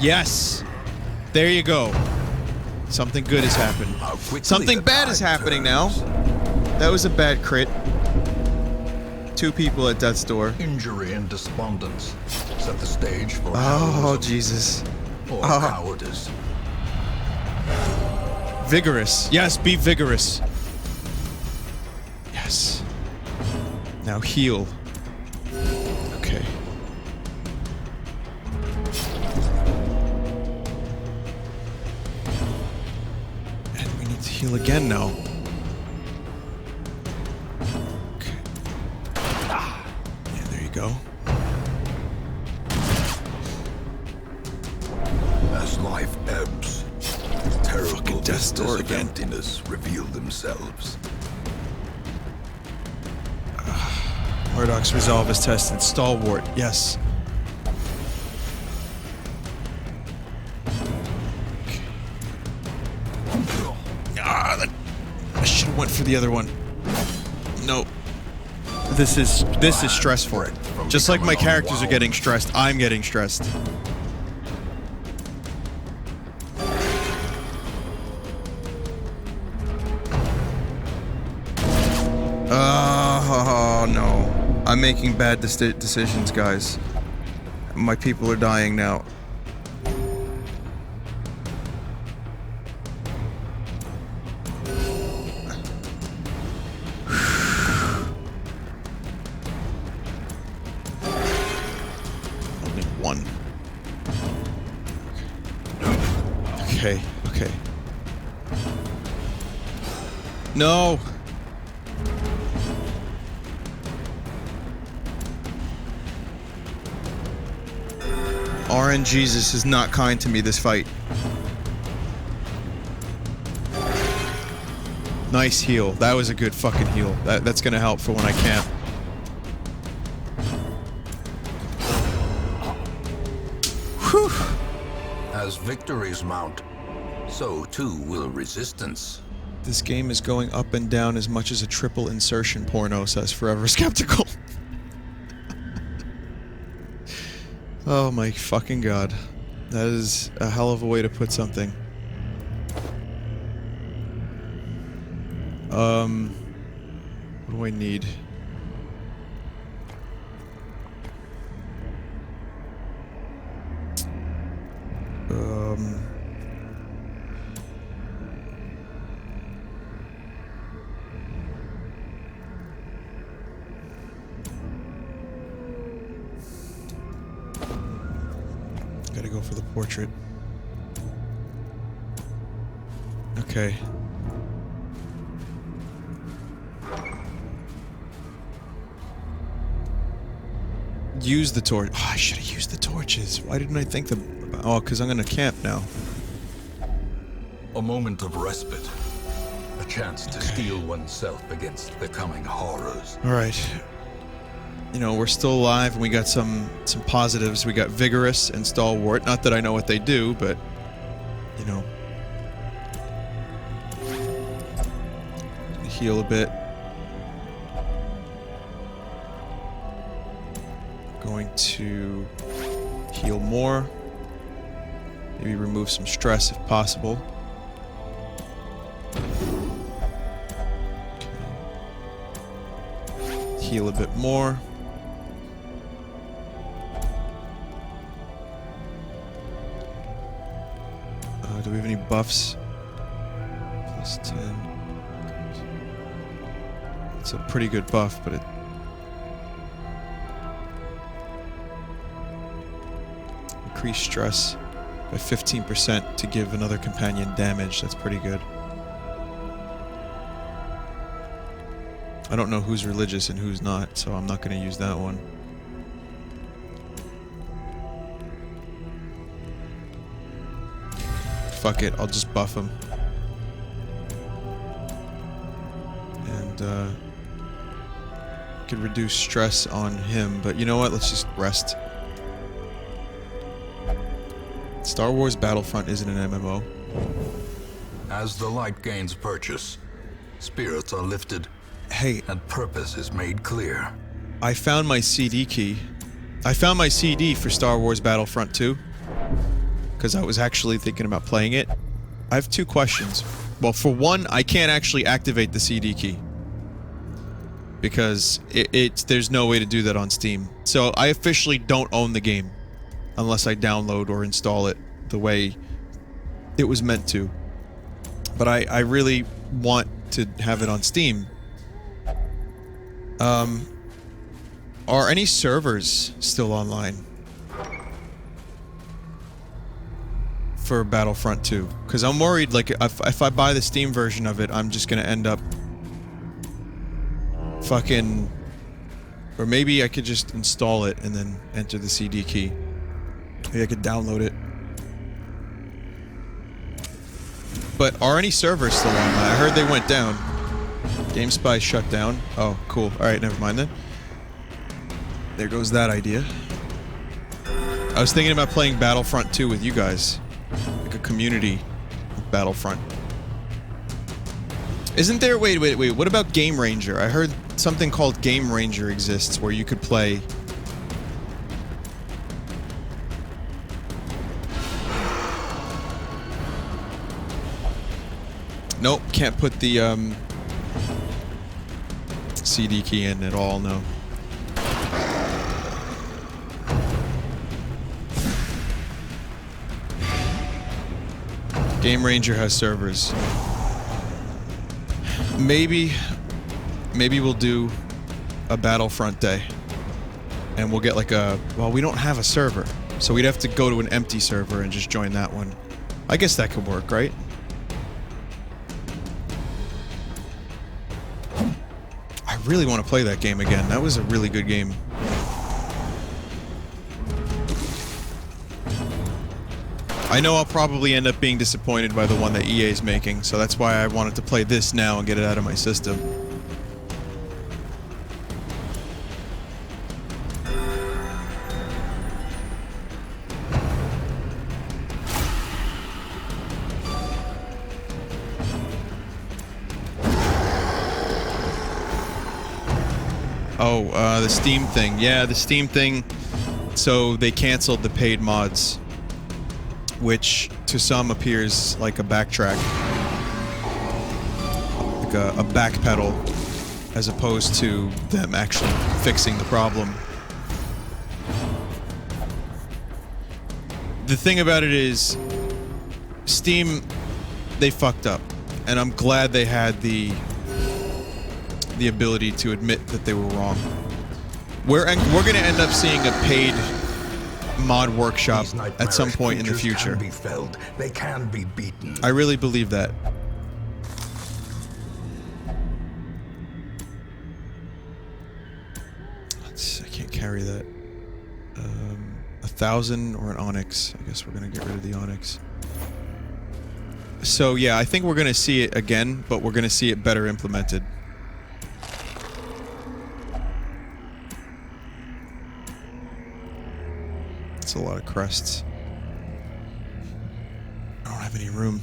Yes! There you go. Something good has happened. Something bad is happening now. That was a bad crit. 2 people at death's door. Injury and despondence set the stage for Oh, heroism Jesus. or cowardice. Vigorous. Yes, be vigorous. Yes. Now heal. Okay. And we need to heal again now. Okay. Yeah, there you go. As life ebbs, terrible Fucking death's door vistas of again. emptiness reveal themselves. Murdoch's resolve is tested. Stalwart, yes. Ah, I should have went for the other one. Nope. This is stressful. Just like my characters are getting stressed, I'm getting stressed. Oh no. I'm making bad decisions, guys. My people are dying now. Only one. Okay, okay. No! RN Jesus is not kind to me this fight. Nice heal. That was a good fucking heal. That's gonna help for when I camp. Whew. As victories mount, so too will resistance. This game is going up and down as much as a triple insertion porno, says Forever Skeptical. Oh my fucking god. That is a hell of a way to put something. What do I need? Gotta go for the portrait. Okay. Use the torch. Oh, I should have used the torches. Why didn't I think them? Oh, because I'm gonna camp now. A moment of respite. A chance to steel oneself against the coming horrors. All right. You know, we're still alive, and we got some positives. We got vigorous and stalwart. Not that I know what they do, but you know, heal a bit. Going to Heal more. Maybe remove some stress if possible. Okay. Heal a bit more. Do we have any buffs? Plus 10. It's a pretty good buff, but it... Increase stress by 15% to give another companion damage. That's pretty good. I don't know who's religious and who's not, so I'm not going to use that one. Fuck it, I'll just buff him. And, could reduce stress on him, but you know what? Let's just rest. Star Wars Battlefront isn't an MMO. As the light gains purchase, spirits are lifted. Hey, and purpose is made clear. I found my CD key. I found my CD for Star Wars Battlefront 2. Because I was actually thinking about playing it. I have two questions. Well, for one, I can't actually activate the CD key. Because there's no way to do that on Steam. So I officially don't own the game. Unless I download or install it the way it was meant to. But I really want to have it on Steam. Are any servers still online? For Battlefront 2, because I'm worried, like, if I buy the Steam version of it, I'm just gonna end up fucking... Or maybe I could just install it and then enter the CD key. Maybe I could download it. But are any servers still online? I heard they went down. GameSpy shut down. Oh, cool. Alright, never mind then. There goes that idea. I was thinking about playing Battlefront 2 with you guys. Like a community Battlefront. Isn't there... Wait. What about Game Ranger? I heard something called Game Ranger exists where you could play... Nope, can't put the CD key in at all, no. Game Ranger has servers. Maybe we'll do a Battlefront day. And we'll get like a... Well, we don't have a server. So we'd have to go to an empty server and just join that one. I guess that could work, right? I really want to play that game again. That was a really good game. I know I'll probably end up being disappointed by the one that EA is making, so that's why I wanted to play this now and get it out of my system. Oh, the Steam thing. Yeah, the Steam thing. So they canceled the paid mods. Which, to some, appears like a backtrack. Like a backpedal. As opposed to them actually fixing the problem. The thing about it is... Steam, they fucked up. And I'm glad they had the ability to admit that they were wrong. We're going to end up seeing a paid mod workshop at some point in the future. Can be felled. They can be beaten. I really believe that. I can't carry that. 1,000 or an Onyx. I guess we're going to get rid of the Onyx. So yeah, I think we're going to see it again, but we're going to see it better implemented. A lot of crests. I don't have any room.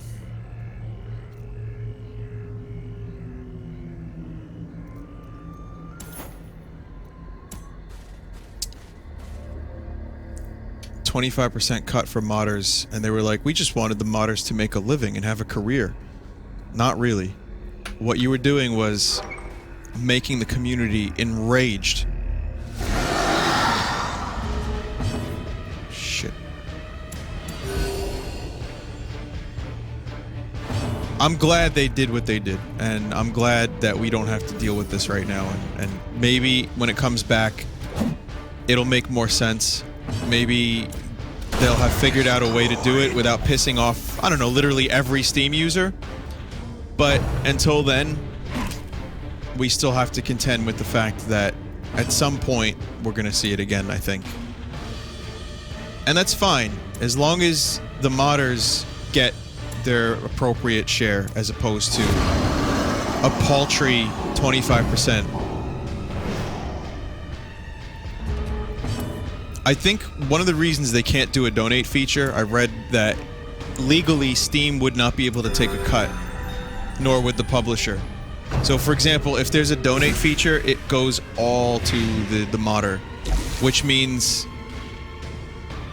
25% cut for modders, and they were like, we just wanted the modders to make a living and have a career. Not really. What you were doing was making the community enraged. Shit. I'm glad they did what they did, and I'm glad that we don't have to deal with this right now, and maybe when it comes back, it'll make more sense. Maybe they'll have figured out a way to do it without pissing off, I don't know, literally every Steam user. But until then, we still have to contend with the fact that at some point, we're gonna see it again, I think. And that's fine, as long as the modders get their appropriate share, as opposed to a paltry 25%. I think one of the reasons they can't do a donate feature, I read that legally Steam would not be able to take a cut, nor would the publisher. So for example, if there's a donate feature, it goes all to the modder, which means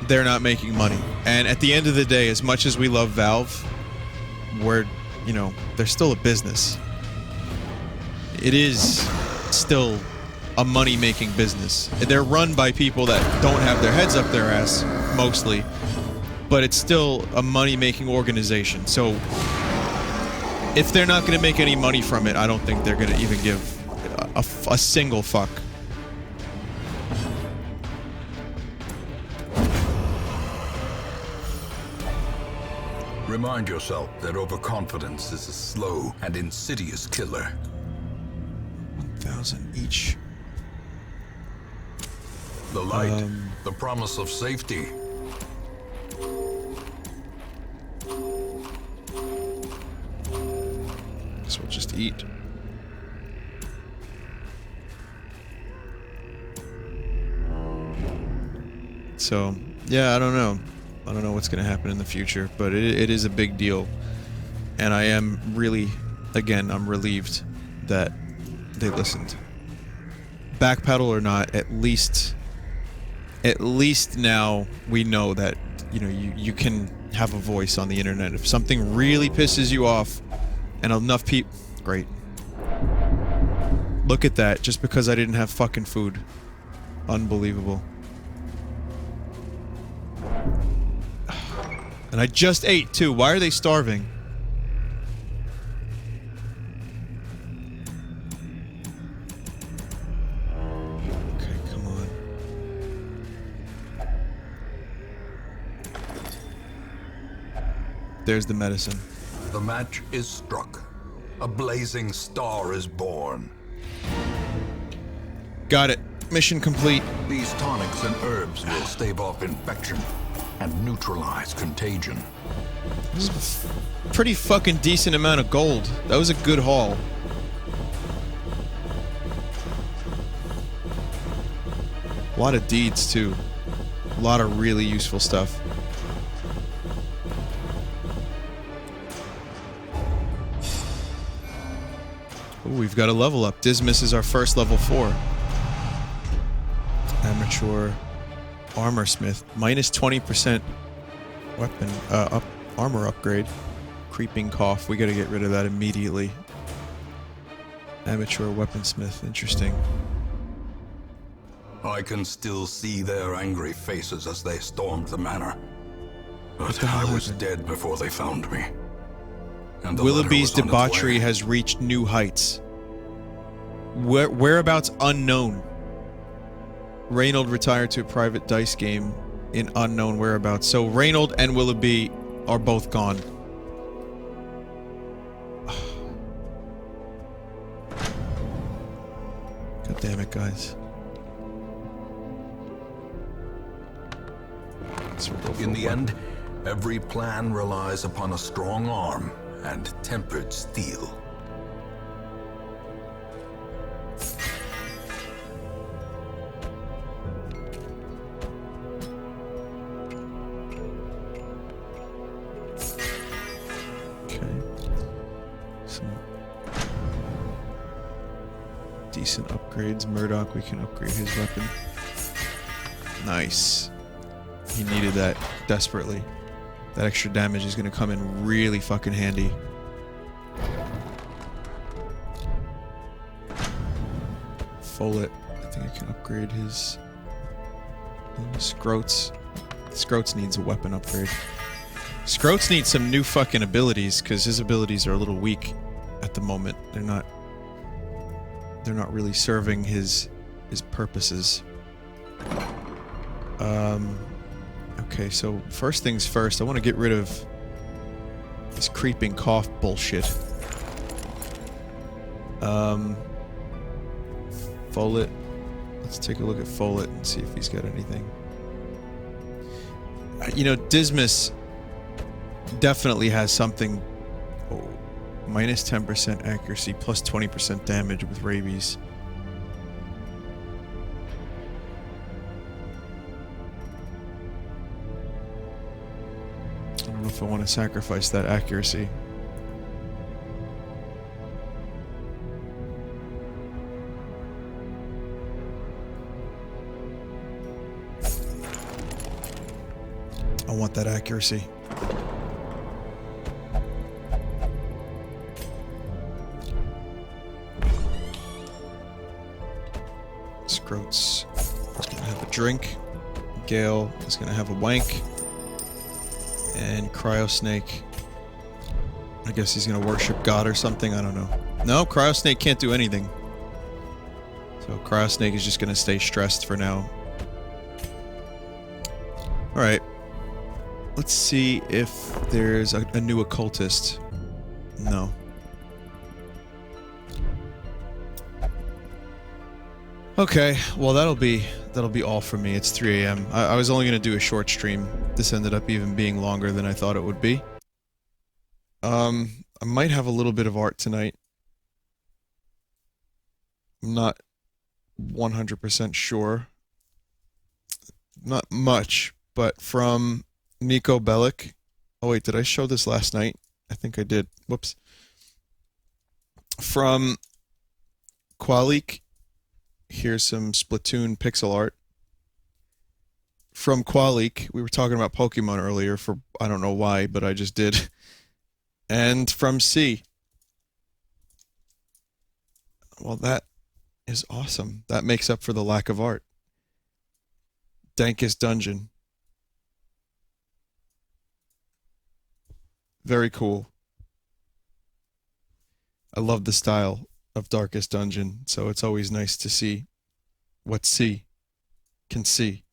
they're not making money. And at the end of the day, as much as we love Valve, you know, they're still a business. It is still a money-making business. They're run by people that don't have their heads up their ass, mostly, but it's still a money-making organization. So if they're not going to make any money from it, I don't think they're going to even give a single fuck. Remind yourself that overconfidence is a slow and insidious killer. 1,000 each. The light, the promise of safety. Guess we'll just eat. So, yeah, I don't know. I don't know what's going to happen in the future, but it is a big deal. And I am really, again, I'm relieved that they listened. Backpedal or not, at least now we know that, you know, you can have a voice on the internet. If something really pisses you off and enough people... Great. Look at that, just because I didn't have fucking food. Unbelievable. And I just ate, too. Why are they starving? Okay, come on. There's the medicine. The match is struck. A blazing star is born. Got it. Mission complete. These tonics and herbs will stave off infection and neutralize contagion. This is a pretty fucking decent amount of gold. That was a good haul. A lot of deeds, too. A lot of really useful stuff. Ooh, we've got a level up. Dismas is our first level 4. Amateur armor smith. Minus 20% weapon, armor upgrade. Creeping cough. We gotta get rid of that immediately. Amateur weaponsmith. Interesting. I can still see their angry faces as they stormed the manor. But I was dead before they found me. And Willoughby's debauchery has reached new heights. Whereabouts unknown. Reynold retired to a private dice game in unknown whereabouts. So Reynold and Willoughby are both gone. God damn it, guys. So we'll go for in the one. end, every plan relies upon a strong arm and tempered steel. Decent upgrades. Murdoch, we can upgrade his weapon. Nice. He needed that desperately. That extra damage is going to come in really fucking handy. Follett. I think I can upgrade his... Scroats. Scroats needs a weapon upgrade. Scroats needs some new fucking abilities, because his abilities are a little weak at the moment. They're not really serving his purposes. Okay, so first things first, I want to get rid of this creeping cough bullshit. Follett. Let's take a look at Follett and see if he's got anything. You know, Dismas definitely has something. Oh, minus 10% accuracy, plus 20% damage with rabies. I don't know if I want to sacrifice that accuracy. I want that accuracy. Scroats is gonna have a drink. Gale is gonna have a wank. And Cryosnake. I guess he's gonna worship God or something, I don't know. No, Cryosnake can't do anything. So Cryosnake is just gonna stay stressed for now. Alright. Let's see if there's a new occultist. No. Okay, well that'll be all for me. It's 3 AM. I was only gonna do a short stream. This ended up even being longer than I thought it would be. I might have a little bit of art tonight. I'm not 100% sure. Not much, but from Nico Bellic. Oh wait, did I show this last night? I think I did. Whoops. From Qualik. Here's some Splatoon pixel art. From Qualik. We were talking about Pokemon earlier for I don't know why, but I just did. And from C. Well, that is awesome. That makes up for the lack of art. Dankest Dungeon. Very cool. I love the style of Darkest Dungeon, so it's always nice to see what C can see.